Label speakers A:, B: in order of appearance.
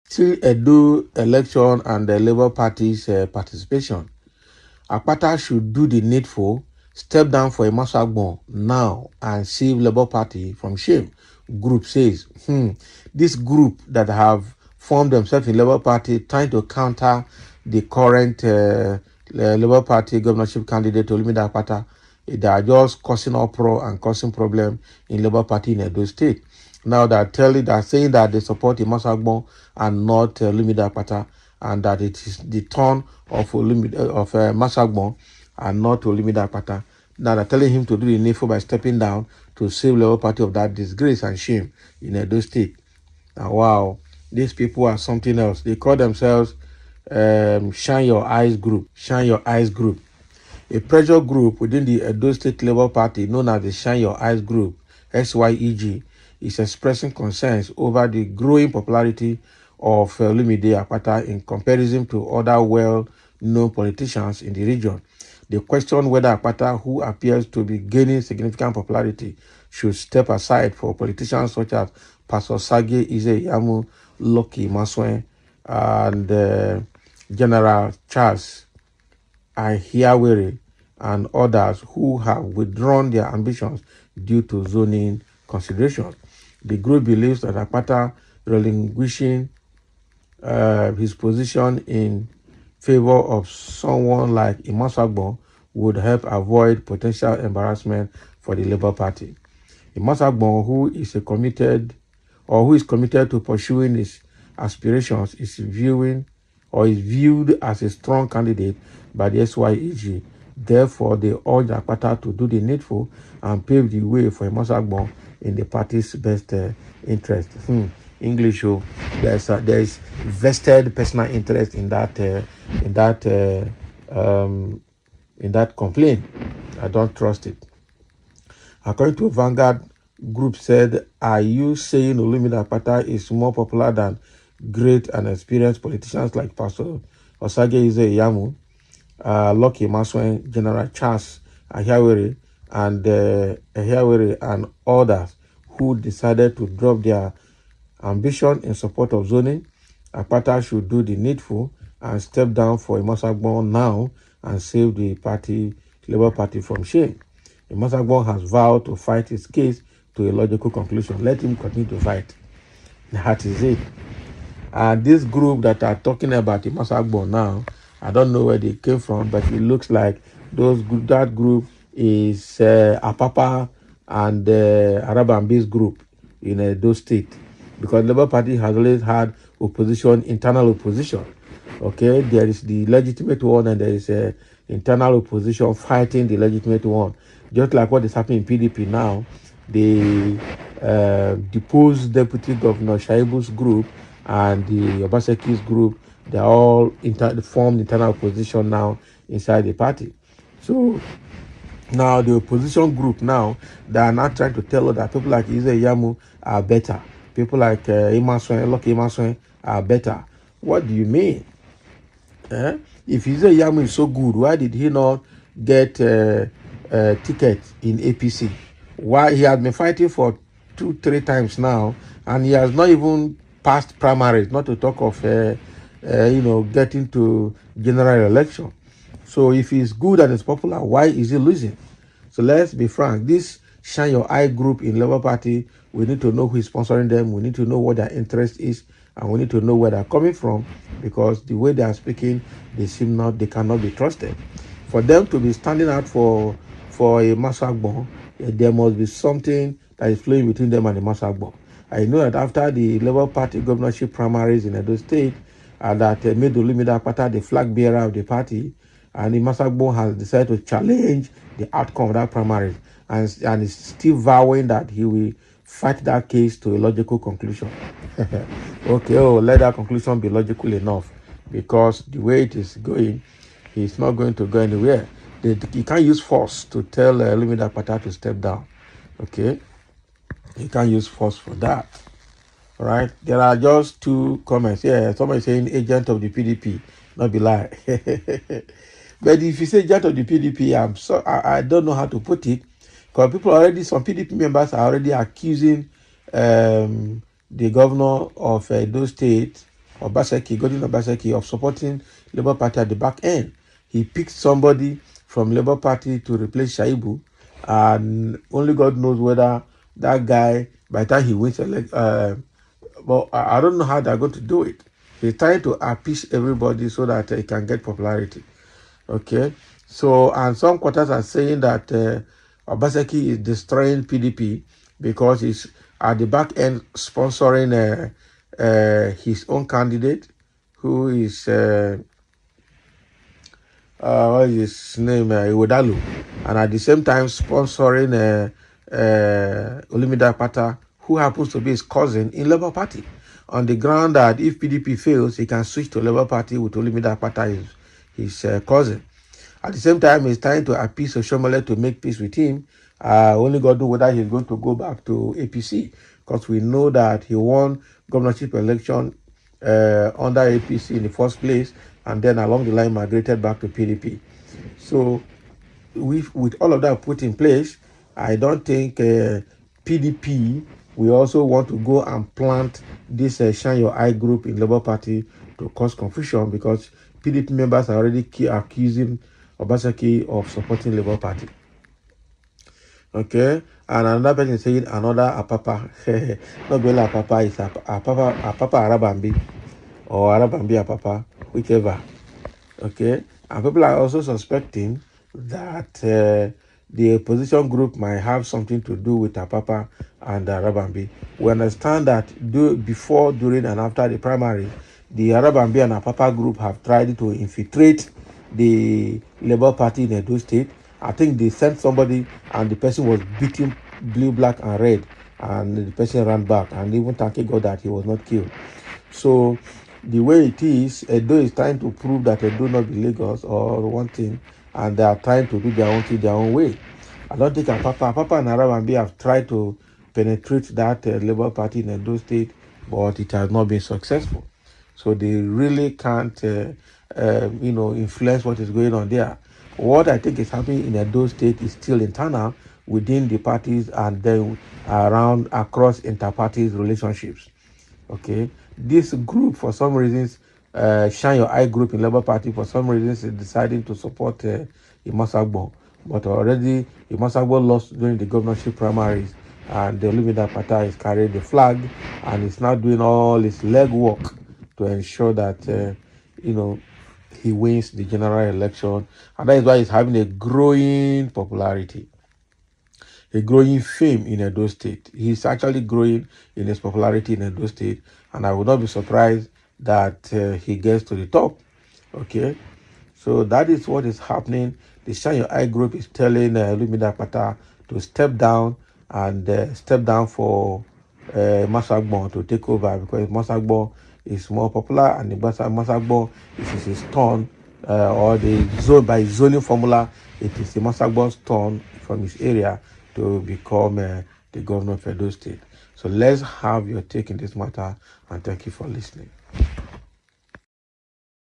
A: Still Edo election and the Labour Party's participation. Akpata should do the needful, step down for Imasuagbon now and save Labour Party from shame. Group says, this group that have formed themselves in Labour Party trying to counter the current Labour Party governorship candidate Olumide Akpata, they are just causing uproar and causing problem in Labour Party in Edo State. Now they're saying that they support Imasuagbon and not Olumide Akpata, and that it is the turn of Imasuagbon and not Olumide Akpata. Now they're telling him to do the needful by stepping down to save Labour Party of that disgrace and shame in Edo State. Now, wow, these people are something else. They call themselves Shine Your Eyes Group. Shine Your Eyes Group. A pressure group within the Edo State Labour Party known as the Shine Your Eyes Group, SYEG, is expressing concerns over the growing popularity of Olumide Akpata in comparison to other well-known politicians in the region. They question whether Akpata, who appears to be gaining significant popularity, should step aside for politicians such as Pastor Sage Ize-Iyamu, Lucky Imasuagbon, and General Charles Ahiawere, and others who have withdrawn their ambitions due to zoning considerations. The group believes that Akpata relinquishing his position in favor of someone like Imasuagbon would help avoid potential embarrassment for the Labour Party. Imasuagbon, who is committed to pursuing his aspirations, is viewed as a strong candidate by the SYEG. Therefore, they urge Akpata to do the needful and pave the way for Imasuagbon in the party's best interest. English, there is vested personal interest in that complaint. I don't trust it. According to Vanguard Group said, are you saying Olumide Akpata is more popular than great and experienced politicians like Pastor Osage Ize-Iyamu, Lucky Imasuagbon, General Charles Ahiawere, and others who decided to drop their ambition in support of zoning? Akpata should do the needful and step down for Imasuagbon now and save the Labour Party from shame. Imasuagbon has vowed to fight his case to a logical conclusion. Let him continue to fight. That is it. And this group that are talking about Imasuagbon now, I don't know where they came from, but it looks like that group is Apapa and Arabambi's group in Edo State, because Labour Party has always had internal opposition. Okay, there is the legitimate one and there is internal opposition fighting the legitimate one. Just like what is happening in PDP now, the deposed Deputy Governor Shaibu's group and the Obaseki's group, they are all formed internal opposition now inside the party. So now the opposition group now, they are not trying to tell us that people like Ize-Iyamu are better. People like Lucky Imasuagbon are better. What do you mean? If Ize-Iyamu is so good, why did he not get a ticket in APC? Why he has been fighting for 2-3 times now, and he has not even passed primaries, not to talk of getting to general election. So if he's good and is popular, why is he losing? So let's be frank. This Shine Your Eye group in Labour Party, we need to know who is sponsoring them. We need to know what their interest is, and we need to know where they're coming from, because the way they are speaking, they cannot be trusted. For them to be standing out for Imasuagbon, there must be something that is flowing between them and Imasuagbon. I know that after the Labour Party governorship primaries in Edo State, that made Olumide Akpata the flag bearer of the party, and Imasuagbon has decided to challenge the outcome of that primary, and is still vowing that he will fight that case to a logical conclusion. Okay, let that conclusion be logical enough, because the way it is going, he's not going to go anywhere. He can't use force to tell Olumide Akpata to step down. Okay, he can't use force for that. All right, there are just 2 comments. Yeah, somebody saying agent of the PDP, not be lie. But if you say agent of the PDP, I don't know how to put it, because some PDP members are already accusing the governor of Edo State Obaseki, Godwin Obaseki, of supporting Labour Party at the back end. He picked somebody from Labour Party to replace Shaibu, and only God knows whether that guy, by the time he wins but I don't know how they're going to do it. He's trying to appease everybody so that he can get popularity. Okay, so and some quarters are saying that Obaseki is destroying PDP because he's at the back end sponsoring his own candidate, who is what is his name, Iwodalu, and at the same time sponsoring Olumide Apata, who happens to be his cousin in Labour Party, on the ground that if PDP fails, he can switch to Labour Party with Olumide Apata, his cousin. At the same time, he's trying to appease Oshomole to make peace with him. Only God knows whether he's going to go back to APC, because we know that he won governorship election under APC in the first place, and then along the line migrated back to PDP. So with all of that put in place, I don't think PDP will also want to go and plant this Shine Your Eye group in Labour Party to cause confusion, because PDP members are already accusing Obaseki of supporting Labour Party. Okay, and another person is saying another Apapa. Not really Apapa, it's Apapa Arabambi or Arabambi Apapa, whichever. Okay, and people are also suspecting that the opposition group might have something to do with Apapa and Arabambi. We understand that before, during, and after the primary, the Arabambi and Apapa group have tried to infiltrate the Labour Party in Edo State. I think they sent somebody and the person was beaten blue, black, and red, and the person ran back, and even thank God that he was not killed. So the way it is, Edo is trying to prove that Edo not be Lagos or one thing, and they are trying to do their own thing their own way. I don't think Papa and Arabambi have tried to penetrate that Labour Party in Edo State, but it has not been successful. So they really can't, influence what is going on there. What I think is happening in Edo State is still internal within the parties and then around across inter-parties relationships. Okay, this group, for some reasons, Shine Your Eye group in Labour Party, for some reasons, is deciding to support Imasuagbon. But already, Imasuagbon lost during the governorship primaries, and the Olumide Apata is carrying the flag, and is now doing all his legwork to ensure that, he wins the general election. And that is why he's having a growing popularity, a growing fame in Edo State. He's actually growing in his popularity in Edo State, and I would not be surprised that he gets to the top. Okay, so that is what is happening. The Shine Your Eye group is telling Olumide Apata to step down and step down for Imasuagbon to take over, because Imasuagbon is more popular, and Imasuagbon is his turn, or the zone by zoning formula, it is Imasuagbon's turn from his area to become the governor of Edo State. So let's have your take in this matter, and thank you for listening.